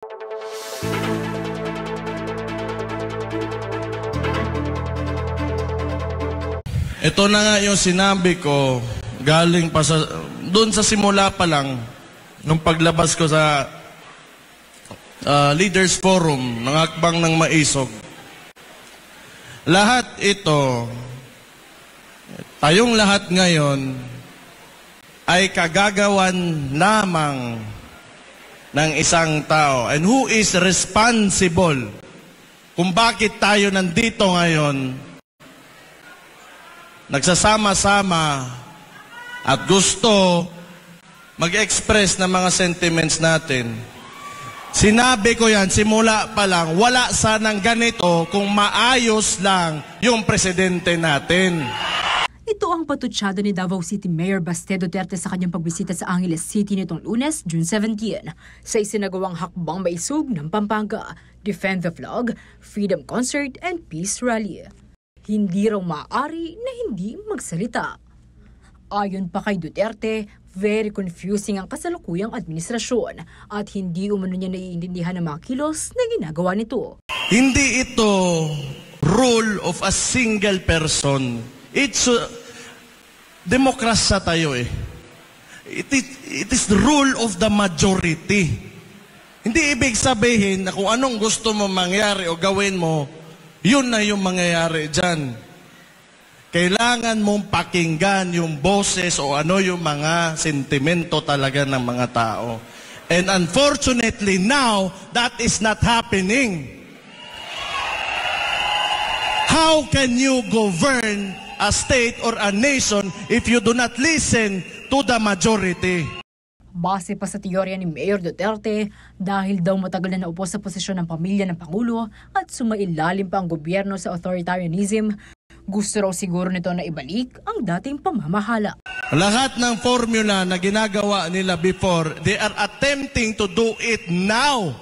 Ito na nga yung sinabi ko, galing pa sa, doon sa simula pa lang, nung paglabas ko sa Leaders Forum ng Hakbang ng Maisog. Lahat ito, tayong lahat ngayon, ay kagagawan lamang ng isang tao. And who is responsible kung bakit tayo nandito ngayon, nagsasama-sama at gusto mag-express ng mga sentiments natin. Sinabi ko yan, simula pa lang, wala sanang ganito kung maayos lang yung presidente natin. Ito ang patutsada ni Davao City Mayor Baste Duterte sa kanyang pagbisita sa Angeles City nitong Lunes, June 17, sa isinagawang Hakbang Maisog ng Pampanga, Defend the Flag, Freedom Concert, and Peace Rally. Hindi raw maaari na hindi magsalita. Ayon pa kay Duterte, very confusing ang kasalukuyang administrasyon at hindi umano niya naiintindihan ang mga kilos na ginagawa nito. Hindi ito rule of a single person. It's demokrasya tayo eh. It is the rule of the majority. Hindi ibig sabihin na kung anong gusto mo mangyari o gawin mo, yun na yung mangyayari dyan. Kailangan mong pakinggan yung boses o ano yung mga sentimento talaga ng mga tao. And unfortunately now, that is not happening. How can you govern a state or a nation if you do not listen to the majority? Base pa sa teorya ni Mayor Duterte, dahil daw matagal na naupo sa posisyon ng pamilya ng Pangulo at sumailalim pa ang gobyerno sa authoritarianism, gusto raw siguro nito na ibalik ang dating pamamahala. Lahat ng formula na ginagawa nila before, they are attempting to do it now.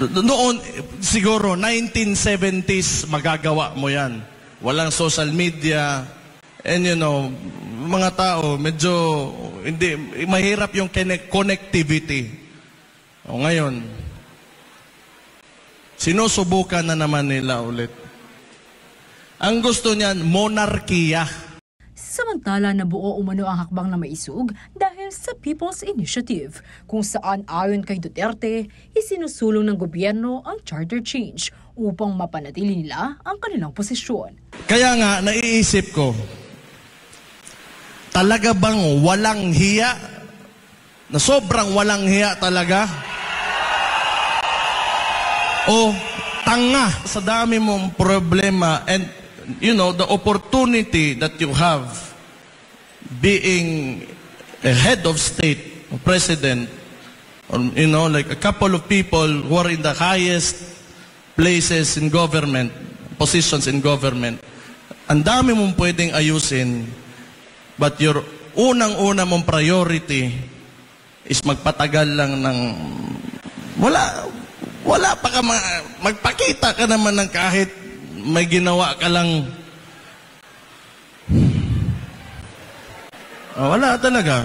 Noon, siguro, 1970s, magagawa mo yan. Walang social media, and you know, mga tao, medyo, hindi, mahirap yung connectivity. O ngayon, sinusubukan na naman nila ulit. Ang gusto niyan, monarkiya. Samantala, nabuo umano ang Hakbang na Maisog dahil sa People's Initiative, kung saan ayon kay Duterte, isinusulong ng gobyerno ang charter change upang mapanatili nila ang kanilang posisyon. Kaya nga, naiisip ko, talaga bang walang hiya? Na sobrang walang hiya talaga? O tanga sa dami mong problema and you know, the opportunity that you have being a head of state, a president, or, you know, like a couple of people who are in the highest places in government, positions in government, ang dami mong pwedeng ayusin, but your unang-una mong priority is magpatagal lang ng wala pa ka magpakita ka naman ng kahit may ginawa ka lang. Wala talaga.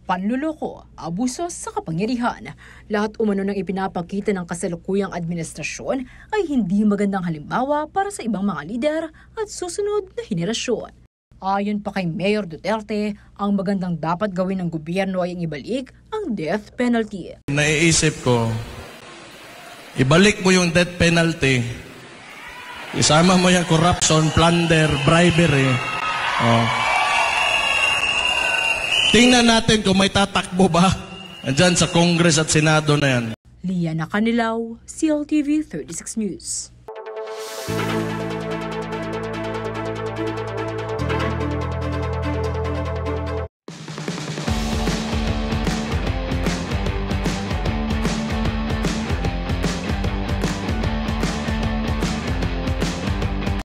Panluloko, abuso sa kapangyarihan. Lahat umano ng ipinapakita ng kasalukuyang administrasyon ay hindi magandang halimbawa para sa ibang mga lider at susunod na henerasyon. Ayon pa kay Mayor Duterte, ang magandang dapat gawin ng gobyerno ay ang ibalik ang death penalty. Naiisip ko, ibalik mo yung death penalty. Isama mo yung corruption, plunder, bribery. Oh. Tingnan natin kung may tatakbo ba andyan sa Congress at Senado na yan. Liana Canilaw, CLTV 36 News.